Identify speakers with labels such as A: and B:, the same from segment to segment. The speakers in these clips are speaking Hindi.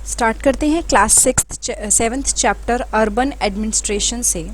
A: स्टार्ट करते हैं class 7th chapter urban administration से।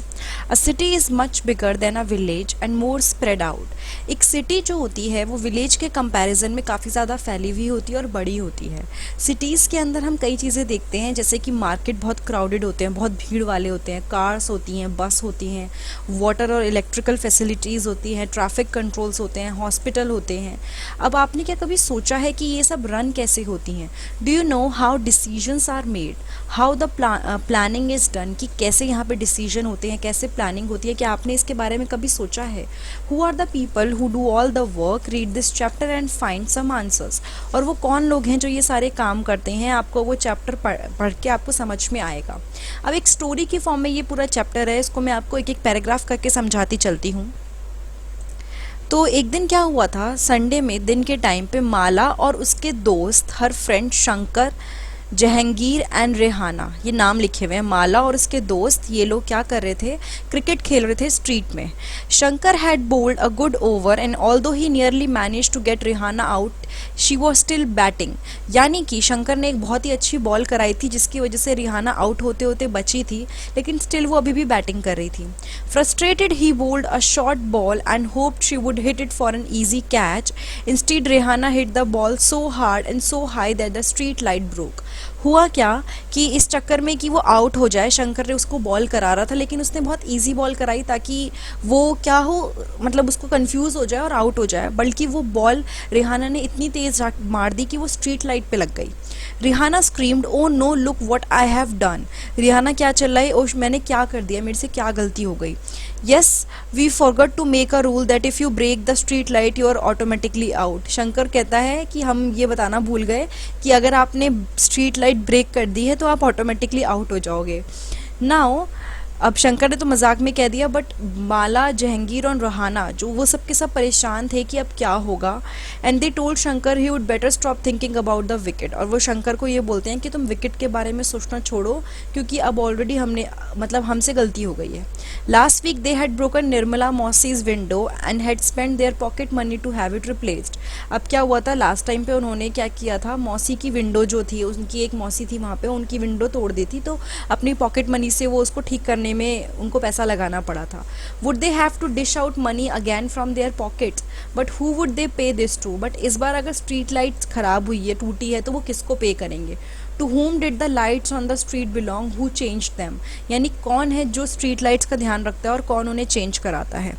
A: अ city is much bigger than a village and more spread out. एक सिटी जो होती है वो विलेज के कंपैरिजन में काफ़ी ज़्यादा फैली हुई होती है और बड़ी होती है। सिटीज़ के अंदर हम कई चीज़ें देखते हैं, जैसे कि मार्केट बहुत क्राउडेड होते हैं, बहुत भीड़ वाले होते हैं, कार्स होती हैं, बस होती हैं, वाटर और इलेक्ट्रिकल फैसिलिटीज़ होती हैं, ट्रैफिक कंट्रोल्स होते हैं, हॉस्पिटल होते हैं। अब आपने क्या कभी सोचा है कि ये सब रन कैसे होती हैं? Do you know how decisions are made, how the planning is done, कि कैसे यहाँ पे डिसीजन होते हैं, कैसे प्लानिंग होती है? क्या आपने इसके बारे में कभी सोचा है? Who are the people who do all the work, read this chapter and find some answers. और वो कौन लोग हैं जो ये सारे काम करते हैं? आपको वो चैप्टर पढ़ के आपको समझ में आएगा। अब एक स्टोरी की फॉर्म में ये पूरा चैप्टर है, इसको मैं आपको एक एक पैराग्राफ करके समझाती चलती हूँ। तो एक दिन क्या हुआ था, संडे में दिन के टाइम पे माला और उसके दोस्त, हर फ्रेंड शंकर, जहांगीर एंड रेहाना, ये नाम लिखे हुए हैं, माला और उसके दोस्त, ये लोग क्या कर रहे थे? क्रिकेट खेल रहे थे स्ट्रीट में। Shankar had bowled a good over and although he nearly managed to get Rehana out, she was still batting. यानी कि शंकर ने एक बहुत ही अच्छी बॉल कराई थी जिसकी वजह से रिहाना आउट होते होते बची थी, लेकिन स्टिल वो अभी भी बैटिंग कर रही थी। Frustrated he bowled a short ball and hoped she would hit it for an easy catch. Instead Rehana hit the ball so hard and so high that the street light broke. हुआ क्या कि इस चक्कर में कि वो आउट हो जाए, शंकर ने उसको बॉल करा रहा था, लेकिन उसने बहुत इजी बॉल कराई ताकि वो क्या हो, मतलब उसको कंफ्यूज हो जाए और आउट हो जाए, बल्कि वो बॉल रिहाना ने इतनी तेज मार दी कि वो स्ट्रीट लाइट पे लग गई। Rihana screamed, oh no look what I have done. Rihana क्या चिल्लाई, ओ मैंने क्या कर दिया, मेरे से क्या गलती हो गई। Yes we forgot to make a rule that if you break the street light you are automatically out. Shankar कहता है कि हम ये बताना भूल गए कि अगर आपने स्ट्रीट लाइट ब्रेक कर दी है तो आप ऑटोमेटिकली आउट हो जाओगे। नाउ अब शंकर ने तो मजाक में कह दिया, बट माला, जहांगीर और रहाना जो वो सब के सब परेशान थे कि अब क्या होगा। And they told Shankar he would better stop thinking about the wicket. और वो शंकर को ये बोलते हैं कि तुम विकेट के बारे में सोचना छोड़ो, क्योंकि अब ऑलरेडी हमसे गलती हो गई है। Last week they had broken Nirmala मौसीज window and had spend their pocket money to have it replaced. अब क्या हुआ था, लास्ट टाइम पे उन्होंने क्या किया था, मौसी की विंडो जो थी, उनकी एक मौसी थी वहाँ पे, उनकी विंडो तोड़ दी थी, तो अपनी पॉकेट मनी से वो उसको ठीक करने में उनको पैसा लगाना पड़ा था। Would they have to dish out money again from their pockets, but who would they pay this to. But इस बार अगर स्ट्रीट लाइट्स खराब हुई है, टूटी है, तो वो किसको पे करेंगे? To whom did the lights on the street belong, who changed them. यानी कौन है जो स्ट्रीट लाइट्स का ध्यान रखता है और कौन उन्हें चेंज कराता है।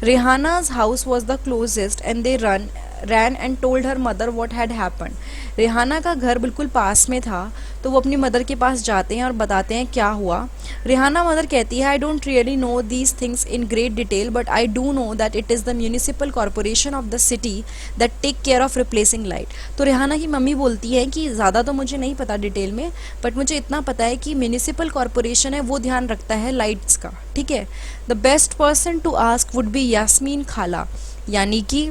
A: Rehana's house was the closest and they ran and told her mother what had happened. Rehana का घर बिल्कुल पास में था, तो वो अपनी मदर के पास जाते हैं और बताते हैं क्या हुआ। रेहाना मदर कहती है, I don't really know these things in great detail, but I do know that it is the municipal corporation of the city that take care of replacing light. तो रेहाना की मम्मी बोलती है कि ज़्यादा तो मुझे नहीं पता डिटेल में, बट मुझे इतना पता है कि म्यूनिसिपल कॉरपोरेशन है वो ध्यान रखता है लाइट्स का, ठीक है। The best person to ask would be Yasmeen Khala. यानी कि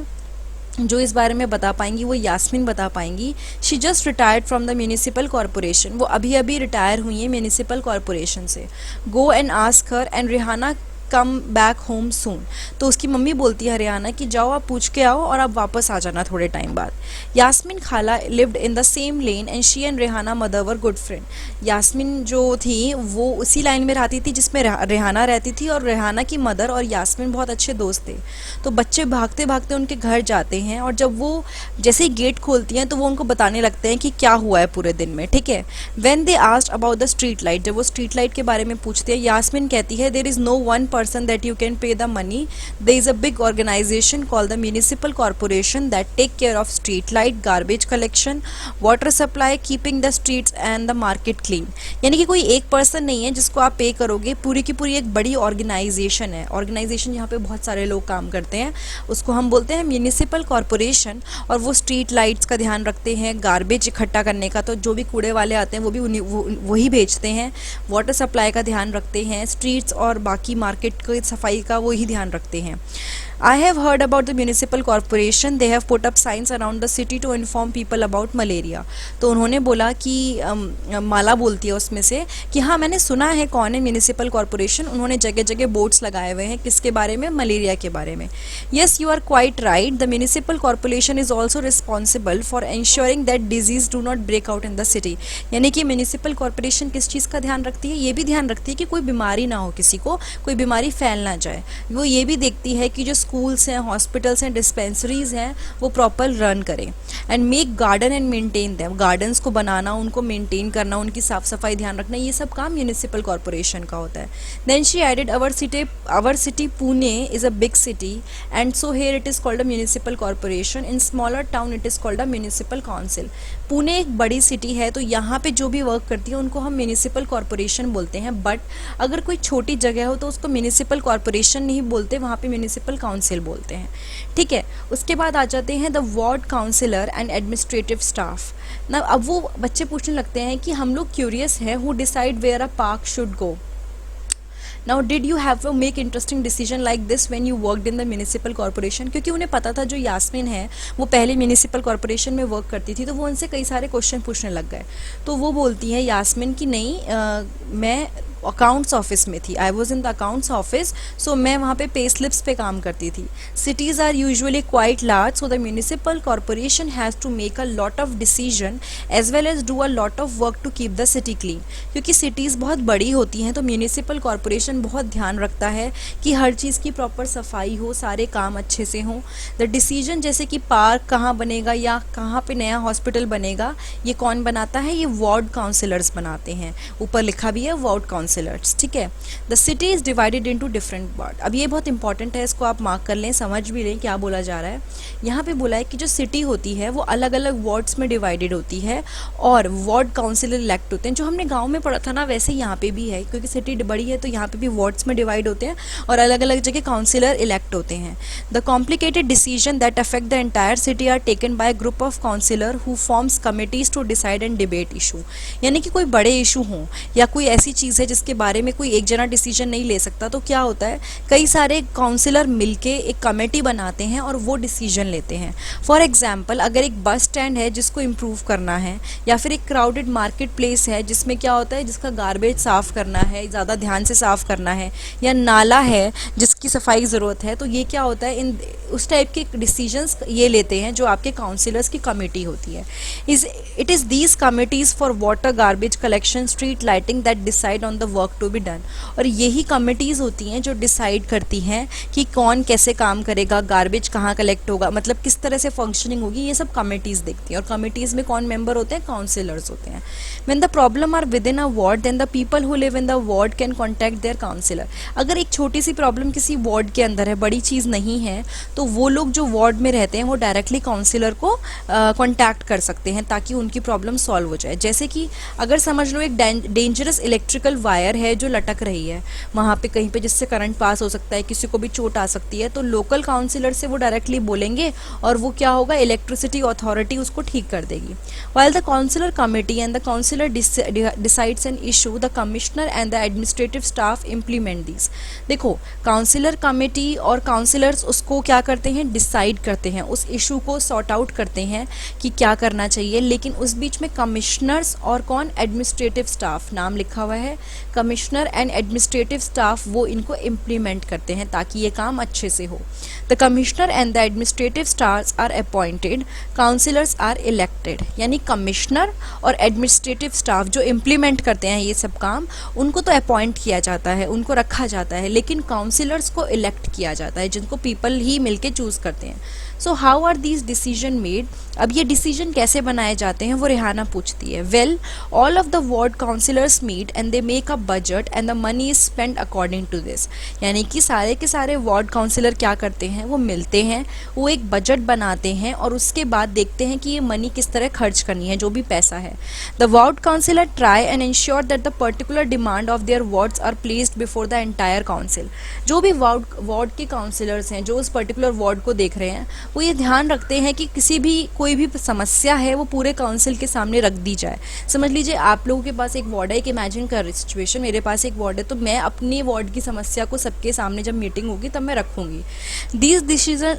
A: जो इस बारे में बता पाएंगी वो यास्मीन बता पाएंगी। She just retired from the municipal corporation, वो अभी अभी रिटायर हुई है म्यूनिसिपल कॉरपोरेशन से। Go and ask her and Rehana come back home soon. तो उसकी मम्मी बोलती है हरियाणा कि जाओ आप पूछ के आओ और आप वापस आ जाना थोड़े टाइम बाद। Yasmeen Khala lived in the same lane and she and Rehana mother were good friend. Yasmeen जो थी वो उसी लाइन में रहती थी जिसमें रेहाना रहती थी, और रेहाना की मदर और यास्मीन बहुत अच्छे दोस्त थे। तो बच्चे भागते भागते उनके घर जाते हैं, और जब वो जैसे ही गेट खोलती हैं तो वो उनको बताने लगते हैं कि क्या हुआ है पूरे दिन में, ठीक है। When they asked about the street light, जब वो स्ट्रीट लाइट के बारे में पूछते हैं, यास्मीन कहती है, there is no one person that you can pay the money. There is a big organization called the municipal corporation that take care of street light, garbage collection, water supply, keeping the streets and the market clean. यानी कि कोई एक पर्सन नहीं है जिसको आप पे करोगे, पूरी की पूरी एक बड़ी ऑर्गेनाइजेशन है। ऑर्गेनाइजेशन यहाँ पे बहुत सारे लोग काम करते हैं, उसको हम बोलते हैं म्यूनिसिपल कॉरपोरेशन, और वो स्ट्रीट लाइट्स का ध्यान रखते हैं, गार्बेज इकट्ठा करने का, तो जो भी कूड़े वाले आते हैं वो भी वही भेजते हैं, वाटर सप्लाई का ध्यान रखते हैं, स्ट्रीट्स और बाकी मार्केट की सफाई का वो ही ध्यान रखते हैं। I have heard about the municipal corporation. They have put up signs around the city to inform people about malaria. तो उन्होंने बोला कि माला बोलती है उसमें से कि हाँ मैंने सुना है कौन है म्यूनिसिपल कॉरपोरेशन, उन्होंने जगह जगह बोर्ड्स लगाए हुए हैं किसके बारे में, मलेरिया के बारे में. Yes, you are quite right. The municipal corporation is also responsible for ensuring that disease do not break out in the city. यानी कि म्यूनिसिपल कॉरपोरेशन किस चीज़ का ध्यान रखती है, ये भी ध्यान रखती है कि कोई बीमारी ना हो, किसी को कोई बीमारी फैल ना जाए. वो ये भी देखती है कि जो स्कूल्स हैं, हॉस्पिटल्स हैं, डिस्पेंसरीज हैं, वो प्रॉपर रन करें. And make garden and maintain them. Gardens को बनाना, उनको मेंटेन करना, उनकी साफ सफाई ध्यान रखना, ये सब काम म्यूनिसिपल कॉरपोरेशन का होता है. Then she added our city Pune is a big city and so here it is called a municipal corporation. In smaller town it is called a municipal council. Pune एक बड़ी सिटी है तो यहाँ पे जो भी वर्क करती है उनको हम म्यूनिसिपल कॉरपोरेशन बोलते हैं. बट अगर कोई छोटी जगह हो तो उसको म्यूनिसिपल कॉरपोरेशन नहीं बोलते, वहाँ पे म्यूनिसिपल काउंसिल बोलते हैं. ठीक है. उसके बाद आ जाते हैं the ward councillor and administrative staff. ना अब वो बच्चे पूछने लगते हैं कि हम लोग क्यूरियस हैं, who decide where a park should go. Now did you have to make interesting decision like this when you worked in the municipal corporation? क्योंकि उन्हें पता था जो यास्मीन है वो पहले म्यूनिसिपल कॉरपोरेशन में वर्क करती थी, तो वो उनसे कई सारे क्वेश्चन पूछने लग गए. तो वो बोलती है यास्मीन कि नहीं, मैं अकाउंट्स ऑफिस में थी. I was in the accounts office, so मैं वहाँ पे पे स्लिप्स पे काम करती थी. Cities are usually quite large, so the municipal corporation has to make a lot of decision as well as do a lot of work to keep the city clean. क्योंकि सिटीज़ बहुत बड़ी होती हैं तो म्यूनिसिपल कॉरपोरेशन बहुत ध्यान रखता है कि हर चीज़ की प्रॉपर सफाई हो, सारे काम अच्छे से हों. द डिसीजन जैसे कि पार्क कहाँ बनेगा या कहाँ पे नया हॉस्पिटल बनेगा, ये कौन बनाता है, ये वार्ड काउंसिलर्स बनाते हैं. ऊपर लिखा भी है वार्ड काउंसिलर्स. ठीक है. The city is divided into different ward. अब ये बहुत इंपॉर्टेंट है, इसको आप मार्क कर लें, समझ भी लें क्या बोला जा रहा है. यहाँ पे बोला है कि जो सिटी होती है वो अलग अलग वार्ड्स में डिवाइडेड होती है और वार्ड काउंसिलर इलेक्ट होते हैं. जो हमने गांव में पढ़ा था ना वैसे यहाँ पे भी है, क्योंकि सिटी बड़ी है तो यहाँ पे भी वार्ड्स में डिवाइड होते हैं और अलग अलग जगह काउंसिलर इलेक्ट होते हैं. The complicated decision that affect the entire city are taken by group of councillor who forms committees to decide and debate issue. यानी कि कोई बड़े इशू हों या कोई ऐसी चीज़ है जिसके बारे में कोई एक जना डिसीजन नहीं ले सकता, तो क्या होता है, कई सारे काउंसिलर मिलके एक कमेटी बनाते हैं और वो डिसीजन लेते हैं. फॉर एग्जांपल, अगर एक बस स्टैंड है जिसको इम्प्रूव करना है, या फिर एक क्राउडेड मार्केट प्लेस है जिसमें क्या होता है, जिसका गार्बेज साफ़ करना है, ज़्यादा ध्यान से साफ़ करना है, या नाला है जिसकी सफाई ज़रूरत है, तो ये क्या होता है, इन उस टाइप के डिसीजंस ये लेते हैं जो आपके काउंसिलर्स की कमेटी होती है. It is these committees for water, garbage collection, street lighting that decide on the work to be done. और यही कमिटीज़ होती हैं जो डिसाइड करती हैं कि कौन कैसे काम करेगा, गार्बेज कहाँ कलेक्ट होगा, मतलब किस तरह से फंक्शनिंग होगी, ये सब कमिटीज़ देखती हैं. और कमिटीज़ में कौन मेंबर होते हैं, काउंसिलर्स होते हैं. When the problem are within a ward then the people who live in the ward can contact their councillor. अगर एक छोटी सी प्रॉब्लम किसी वार्ड के अंदर है, बड़ी चीज़ नहीं है, तो वो लोग जो वार्ड में रहते हैं वो डायरेक्टली काउंसिलर को कॉन्टैक्ट कर सकते हैं ताकि उनकी प्रॉब्लम सॉल्व हो जाए. जैसे कि अगर समझ लो एक डेंजरस इलेक्ट्रिकल वायर है जो लटक रही है वहाँ पे कहीं पे, जिससे करंट पास हो सकता है, किसी को भी चोट आ सकती है, तो लोकल काउंसिलर से वो डायरेक्टली बोलेंगे और वो क्या होगा, इलेक्ट्रिसिटी अथॉरिटी उसको ठीक कर देगी. While the councillor committee and the councillor decides an issue, the commissioner and the administrative staff implement this. देखो, काउंसिलर कमेटी और काउंसिलर्स उसको क्या करते हैं, डिसाइड करते हैं, उस इशू को सॉर्ट आउट करते हैं कि क्या करना चाहिए. लेकिन उस बीच में कमिश्नर्स और कौन, एडमिनिस्ट्रेटिव स्टाफ, नाम लिखा हुआ है, कमिश्नर एंड एडमिनिस्ट्रेटिव स्टाफ, वो इनको इम्प्लीमेंट करते हैं ताकि ये काम अच्छे से हो. The commissioner and the administrative staffs are appointed, councillors are elected. यानी कमिश्नर और एडमिनिस्ट्रेटिव स्टाफ जो इम्प्लीमेंट करते हैं ये सब काम, उनको तो अपॉइंट किया जाता है, उनको रखा जाता है, लेकिन काउंसिलर्स को इलेक्ट किया जाता है जिनको पीपल ही मिलके चूज़ करते हैं. So how are these decision made. अब ये डिसीजन कैसे बनाए जाते हैं वो रेहाना पूछती है. Well, all of the ward councillors meet and they make a budget and the money is spend according to this. यानी कि सारे के सारे वार्ड काउंसिलर क्या करते हैं, वो मिलते हैं, वो एक बजट बनाते हैं और उसके बाद देखते हैं कि ये मनी किस तरह खर्च करनी है, जो भी पैसा है. The ward councillor try and ensure that the particular demand of their wards are placed before the entire council. जो भी वार्ड के काउंसिलर्स हैं जो उस पर्टिकुलर वार्ड को देख रहे हैं, वो ये ध्यान रखते हैं कि किसी भी कोई भी समस्या है वो पूरे काउंसिल के सामने रख दी जाए। समझ लीजिए आप लोगों के पास एक वार्ड है, एक इमेजिन कर सिचुएशन, मेरे पास एक वार्ड है, तो मैं अपने वार्ड की समस्या को सबके सामने जब मीटिंग होगी तब मैं रखूँगी। These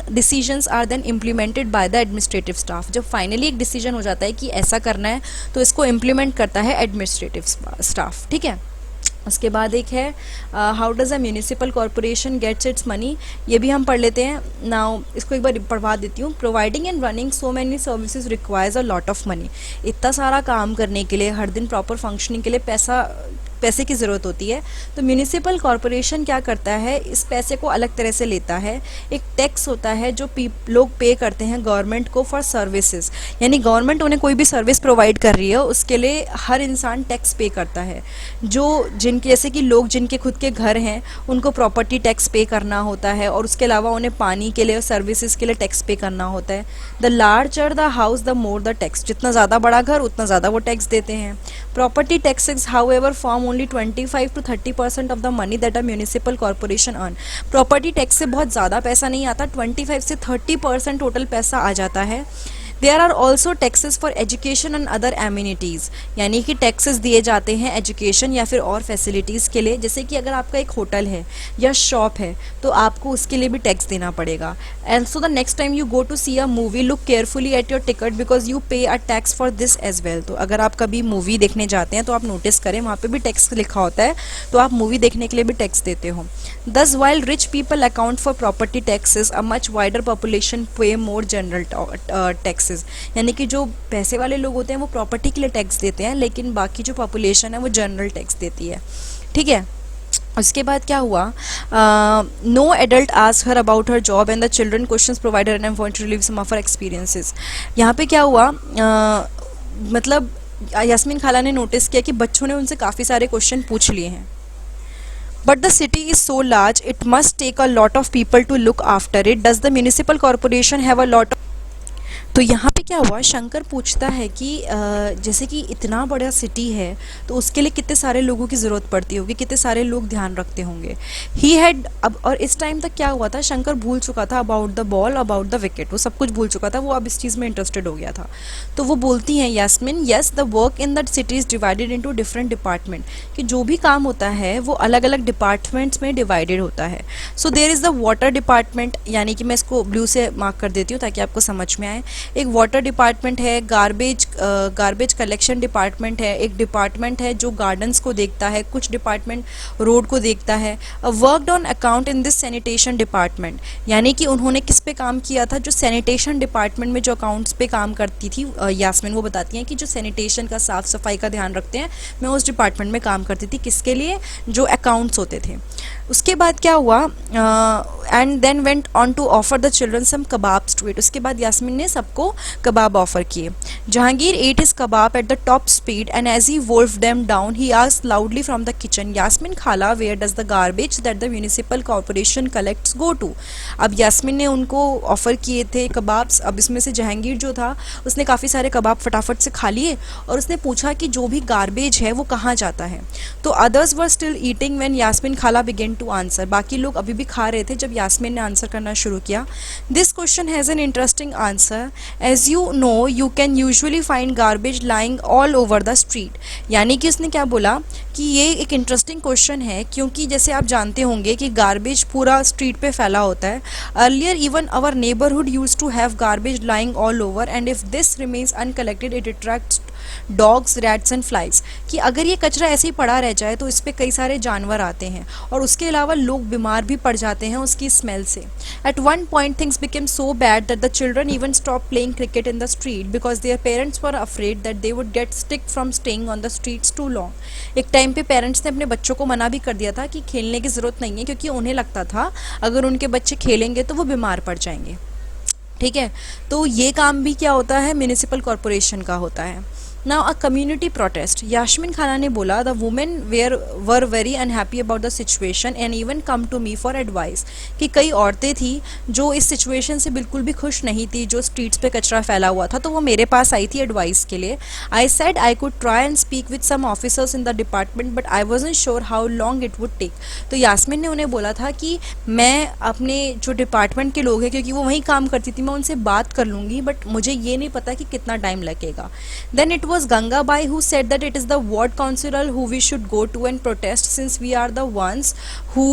A: decisions are then implemented by the administrative staff. जब फाइनली एक डिसीजन हो जाता है कि ऐसा करना है तो इसको इम्प्लीमेंट करता है एडमिनिस्ट्रेटिव स्टाफ, ठीक है। उसके बाद एक है how does a municipal corporation gets its money, ये भी हम पढ़ लेते हैं। नाउ इसको एक बार पढ़वा देती हूँ। Providing and running so many services requires a lot of money. इतना सारा काम करने के लिए, हर दिन प्रॉपर फंक्शनिंग के लिए पैसे की ज़रूरत होती है। तो म्यूनिसिपल कॉरपोरेशन क्या करता है, इस पैसे को अलग तरह से लेता है। एक टैक्स होता है जो लोग पे करते हैं गवर्नमेंट को फॉर सर्विसेज, यानी गवर्नमेंट उन्हें कोई भी सर्विस प्रोवाइड कर रही है उसके लिए हर इंसान टैक्स पे करता है। जिनके जैसे कि लोग जिनके खुद के घर हैं उनको प्रॉपर्टी टैक्स पे करना होता है, और उसके अलावा उन्हें पानी के लिए और सर्विसेज के लिए टैक्स पे करना होता है। The larger the house the more the tax, जितना ज़्यादा बड़ा घर उतना ज़्यादा वो टैक्स देते हैं। Property taxes however form only 25 to 30% of the money that a municipal corporation earn। Property tax से बहुत ज़्यादा पैसा नहीं आता, 25 से 30% टोटल पैसा आ जाता है। There are also taxes for education and other amenities, यानी कि टैक्सेस दिए जाते हैं एजुकेशन या फिर और फैसिलिटीज़ के लिए। जैसे कि अगर आपका एक होटल है या शॉप है तो आपको उसके लिए भी टैक्स देना पड़ेगा। And so the next time you go to see a movie, look carefully at your ticket because you pay a tax for this as well. तो अगर आप कभी मूवी देखने जाते हैं तो आप नोटिस करें वहाँ पे भी टैक्स लिखा होता है, तो आप मूवी देखने के लिए भी टैक्स देते हो। दस while rich people account for property taxes, a much wider population पे मोर जनरल टैक्सेस, यानी कि जो पैसे वाले लोग होते हैं वो प्रॉपर्टी के लिए टैक्स देते हैं, लेकिन बाकी जो पॉपुलेशन है वो जनरल टैक्स देती है, ठीक है। उसके बाद क्या हुआ, no adult ask her about her job and the children questions provider and I want to relieve some of her experiences. यहाँ पे क्या हुआ, मतलब यास्मीन खाला ने नोटिस किया कि बच्चों ने उनसे काफ़ी सारे क्वेश्चन पूछ लिए हैं। But the city is so large, it must take a lot of people to look after it. Does the municipal corporation have a lot of... तो यहाँ पे क्या हुआ, शंकर पूछता है कि जैसे कि इतना बड़ा सिटी है तो उसके लिए कितने सारे लोगों की ज़रूरत पड़ती होगी, कितने सारे लोग ध्यान रखते होंगे। ही हैड अब, और इस टाइम तक क्या हुआ था, शंकर भूल चुका था about the ball, about the wicket, वो सब कुछ भूल चुका था, वो अब इस चीज़ में इंटरेस्टेड हो गया था। तो वो बोलती हैं Yasmin, yes the work in the city is divided into different department, कि जो भी काम होता है वो अलग अलग डिपार्टमेंट्स में डिवाइडेड होता है। So there is the water department, यानी कि मैं इसको ब्लू से मार्क कर देती हूँ ताकि आपको समझ में आए। एक वाटर डिपार्टमेंट है, गार्बेज कलेक्शन डिपार्टमेंट है, एक डिपार्टमेंट है जो गार्डन्स को देखता है, कुछ डिपार्टमेंट रोड को देखता है। Worked on account in this sanitation department, यानी कि उन्होंने किस पे काम किया था, जो सैनिटेशन डिपार्टमेंट में जो अकाउंट्स पे काम करती थी यास्मिन, वो बताती हैं कि जो सैनिटेशन का, साफ़ सफाई का ध्यान रखते हैं, मैं उस डिपार्टमेंट में काम करती थी, किसके लिए, जो अकाउंट्स होते थे। उसके बाद क्या हुआ, and then went on to offer the children some kebabs to eat, उसके बाद यास्मिन ने सबको कबाब ऑफर किए। Jahangir ate his kebab at the top speed and as he wolfed them down he asked loudly from the kitchen, Yasmin खाला where does the garbage that the municipal corporation collects go to. अब यास्मिन ने उनको ऑफर किए थे कबाब्स, अब इसमें से जहांगीर जो था उसने काफ़ी सारे कबाब फटाफट से खा लिए और उसने पूछा कि जो भी गार्बेज है वो कहाँ जाता है। तो others were still eating when Yasmin खाला बिगेन टू आंसर, बाकी लोग अभी भी खा रहे थे जब यास्मिन ने आंसर करना शुरू किया। This question has an interesting answer, as you know you can usually find garbage lying all over the street, यानी कि उसने क्या बोला कि ये एक इंटरेस्टिंग क्वेश्चन है, क्योंकि जैसे आप जानते होंगे कि गार्बेज पूरा स्ट्रीट पे फैला होता है। Earlier even our neighbourhood use to have garbage lying all over and if this remains uncollected it attracts dogs, rats and flies, कि अगर ये कचरा ऐसे ही पड़ा रह जाए तो इस पर कई सारे जानवर आते हैं और उसके अलावा लोग बीमार भी पड़ जाते हैं उसकी स्मेल से। At one point things became so bad that the children even stop playing cricket in the street because their parents were afraid that they would get stick from staying on the streets too long. एक टाइम पे पेरेंट्स ने अपने बच्चों को मना भी कर दिया था कि खेलने की ज़रूरत नहीं है, क्योंकि उन्हें लगता था अगर उनके बच्चे खेलेंगे तो वो बीमार पड़ जाएंगे। ठीक है, तो ये काम भी क्या होता है, म्यूनिसिपल कॉरपोरेशन का होता है। Now a community protest, Yasmin Khana ने बोला, the women were very unhappy about the situation and even come to me for advice, कि कई औरतें थी जो इस सिचुएशन से बिल्कुल भी खुश नहीं थी, जो स्ट्रीट्स पे कचरा फैला हुआ था, तो वो मेरे पास आई थी एडवाइस के लिए. I said I could try and speak with some officers in the department but I wasn't sure how long it would take. तो यास्मीन ने उन्हें बोला था कि मैं अपने जो डिपार्टमेंट के लोग हैं, क्योंकि वो वहीं काम करती थी, मैं उनसे बात कर लूँगी, बट मुझे ये नहीं पता कि कितना टाइम लगेगा. Then it was Gangabai who said that it is the ward councillor who we should go to and protest since we are the ones who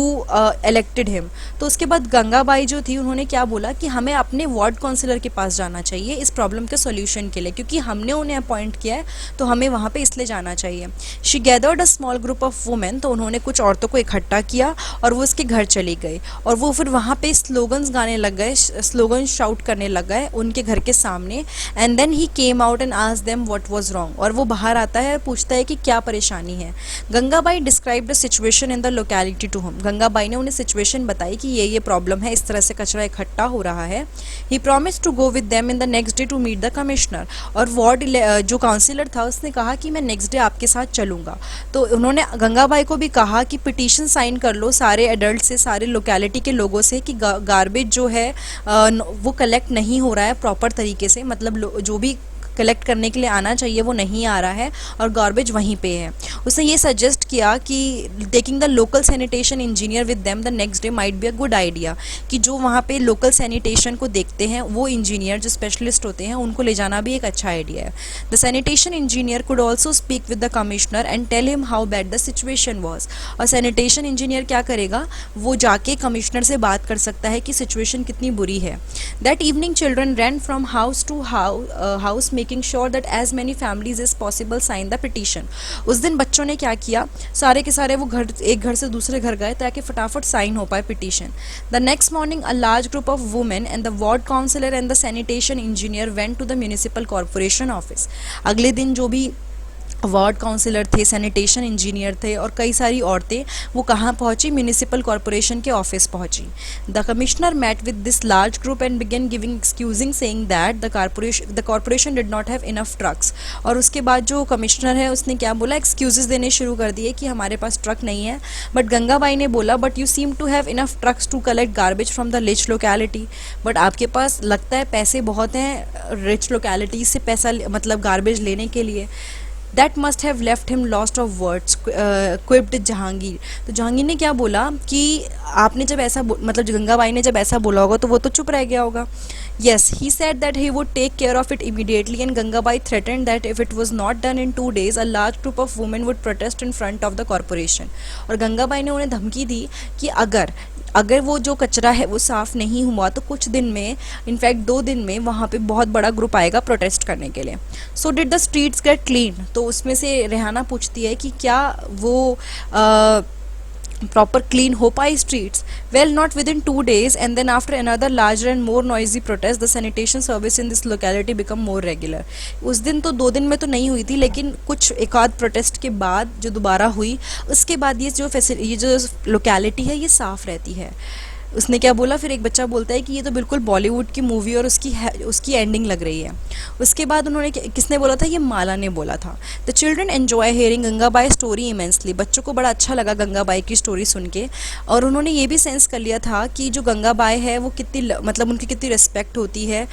A: elected him. तो उसके बाद गंगाबाई जो थी उन्होंने क्या बोला कि हमें अपने वार्ड काउंसिलर के पास जाना चाहिए इस प्रॉब्लम के सॉल्यूशन के लिए, क्योंकि हमने उन्हें अपॉइंट किया है तो हमें वहाँ पे इसलिए जाना चाहिए. She gathered a small group of women, तो उन्होंने कुछ औरतों को इकट्ठा किया और वो उसके घर चली गई और वो फिर वहाँ पे स्लोगन्स गाने लग गए, स्लोगन शाउट करने लग गए उनके घर के सामने. And then he came out and asked them what was wrong, और वो बाहर आता है और पूछता है कि क्या परेशानी है. Gangabai describe the situation in the locality to him, Gangabai ने उन्हें सिचुएशन बताई कि ये प्रॉब्लम है, इस तरह से कचरा इकट्ठा हो रहा है. He promise to go with them in the next day to meet the commissioner, और वार्ड जो काउंसिलर था उसने कहा कि मैं नेक्स्ट डे आपके साथ चलूँगा. तो उन्होंने गंगाबाई को भी कहा कि पिटीशन साइन कर लो सारे एडल्ट से, सारे लोकेलिटी के लोगों से कि गार्बेज जो है वो कलेक्ट नहीं हो रहा है प्रॉपर तरीके से, मतलब जो भी कलेक्ट करने के लिए आना चाहिए वो नहीं आ रहा है और गार्बेज वहीं पे है. उसने ये सजेस्ट किया कि taking the local sanitation engineer with them the next day might be a good idea, कि जो वहाँ पे लोकल सैनिटेशन को देखते हैं वो इंजीनियर जो स्पेशलिस्ट होते हैं उनको ले जाना भी एक अच्छा आइडिया है. The sanitation engineer could also speak with the commissioner and tell him how bad the situation was, और सैनिटेशन इंजीनियर क्या करेगा, वो जाके कमिश्नर से बात कर सकता है कि सिचुएशन कितनी बुरी है. That evening children ran from house to house making sure that as many families as possible sign the petition. उस दिन बच्चों ने क्या किया, सारे के सारे वो एक घर से दूसरे घर गए ताकि फटाफट साइन हो पाए petition. The next morning a large group of women and the ward councillor and the sanitation engineer went to the municipal corporation office. अगले दिन जो भी वार्ड काउंसिलर थे, सैनिटेशन इंजीनियर थे और कई सारी औरतें, वो कहाँ पहुँची, म्यूनिसिपल कॉरपोरेशन के ऑफिस पहुँची. The commissioner met with this large group and began giving excusing saying that the corporation did not have enough trucks. और उसके बाद जो कमिश्नर है उसने क्या बोला, एक्सक्यूजेस देने शुरू कर दिए कि हमारे पास ट्रक नहीं है. बट गंगाबाई ने बोला, but you seem to have enough trucks to collect garbage from the rich locality. But आपके पास लगता है पैसे बहुत हैं रिच लोकेलिटी से पैसा मतलब गार्बेज लेने के लिए. That must have left him lost of words quipped Jahangir. तो जहांगीर ने क्या बोला कि आपने जब ऐसा मतलब गंगाबाई ने जब ऐसा बोला होगा तो वो तो चुप रह गया होगा. Yes, he said that he would take care of it immediately and Gangabai threatened that if it was not done in 2 days, a large group of women would protest in front of the corporation. और गंगाबाई ने उन्हें धमकी दी कि अगर वो जो कचरा है वो साफ़ नहीं हुआ तो कुछ दिन में, इनफैक्ट 2 दिन में, वहाँ पे बहुत बड़ा ग्रुप आएगा प्रोटेस्ट करने के लिए. So did the streets gate clean. तो उसमें से रेहाना पूछती है कि क्या वो प्रॉपर क्लीन हो पाई streets. Well, not within 2 days and then after another larger and more noisy protest the sanitation service in this locality become more regular. उस दिन तो 2 दिन में तो नहीं हुई थी, लेकिन कुछ एक आध प्रोटेस्ट के बाद जो दोबारा हुई उसके बाद ये जो लोकेलिटी है ये साफ़ रहती है. उसने क्या बोला, फिर एक बच्चा बोलता है कि ये तो बिल्कुल बॉलीवुड की मूवी और उसकी एंडिंग लग रही है. उसके बाद उन्होंने किसने बोला था, ये माला ने बोला था. The children enjoy hearing Gangabai story immensely. बच्चों को बड़ा अच्छा लगा गंगाबाई की स्टोरी सुन के, और उन्होंने ये भी सेंस कर लिया था कि जो गंगाबाई है वो कितनी मतलब उनकी कितनी रिस्पेक्ट होती है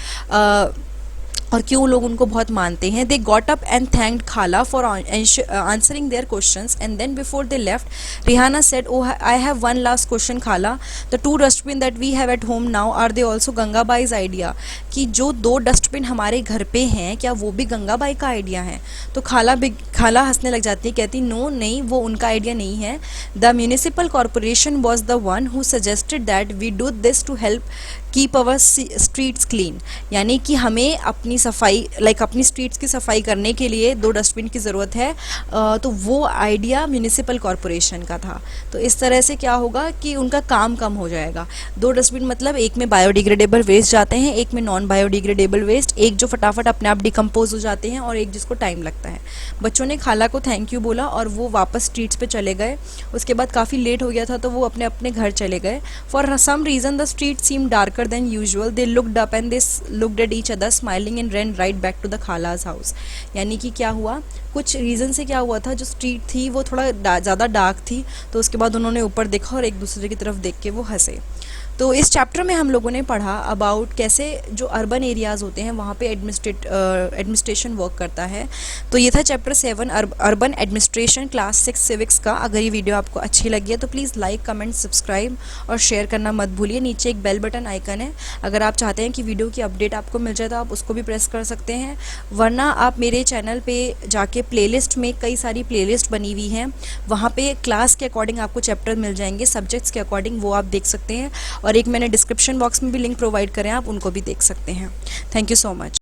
A: और क्यों लोग उनको बहुत मानते हैं. They got up and thanked खाला for answering their questions and then before they left Rehana said, oh I have one last question खाला, the 2 dustbin that we have at home now are they also Gangabai's idea. कि जो 2 डस्टबिन हमारे घर पे हैं क्या वो भी गंगाबाई का आइडिया है. तो खाला हंसने लग जाती है, कहती नो नहीं, वो उनका आइडिया नहीं है. The municipal corporation was the one who suggested that we do this to help keep our streets clean. यानी कि हमें अपनी सफाई अपनी स्ट्रीट्स की सफाई करने के लिए 2 डस्टबिन की ज़रूरत है. तो वो आइडिया म्यूनिसिपल कॉरपोरेशन का था. तो इस तरह से क्या होगा कि उनका काम कम हो जाएगा. 2 डस्टबिन मतलब एक में बायोडिग्रेडेबल वेस्ट जाते हैं, एक में नॉन बायोडिग्रेडेबल वेस्ट. वेस्ट, एक जो फटाफट अपने आप डिकम्पोज हो जाते हैं और एक जिसको टाइम लगता है। बच्चों ने खाला को थैंक यू बोला और वो वापस स्ट्रीट्स पे चले गए। उसके बाद काफ़ी लेट हो गया था तो वो अपने अपने घर चले गए। For some reason the street seem darker than usual, they looked up and they looked at each other smiling and ran right back to the खालाज हाउस। यानी कि क्या हुआ, कुछ रीज़न से क्या हुआ था, जो स्ट्रीट थी वो थोड़ा ज़्यादा डार्क थी, तो उसके बाद उन्होंने ऊपर देखा और एक दूसरे की तरफ देख के वो हंसे। तो इस चैप्टर में हम लोगों ने पढ़ा अबाउट कैसे जो अर्बन एरियाज़ होते हैं वहाँ पे एडमिनिस्ट्रेशन वर्क करता है। तो ये था chapter 7 urban administration, class 6 civics का। अगर ये वीडियो आपको अच्छी लगी है तो प्लीज़ लाइक, कमेंट, सब्सक्राइब और शेयर करना मत भूलिए। नीचे एक बेल बटन आइकन है, अगर आप चाहते हैं कि वीडियो की अपडेट आपको मिल जाए तो आप उसको भी प्रेस कर सकते हैं, वरना आप मेरे चैनल पे जाके प्लेलिस्ट में कई सारी प्लेलिस्ट बनी हुई हैं, वहाँ पे क्लास के अकॉर्डिंग आपको चैप्टर मिल जाएंगे, सब्जेक्ट्स के अकॉर्डिंग, वो आप देख सकते हैं। और एक मैंने डिस्क्रिप्शन बॉक्स में भी लिंक प्रोवाइड करें, आप उनको भी देख सकते हैं। Thank you so much.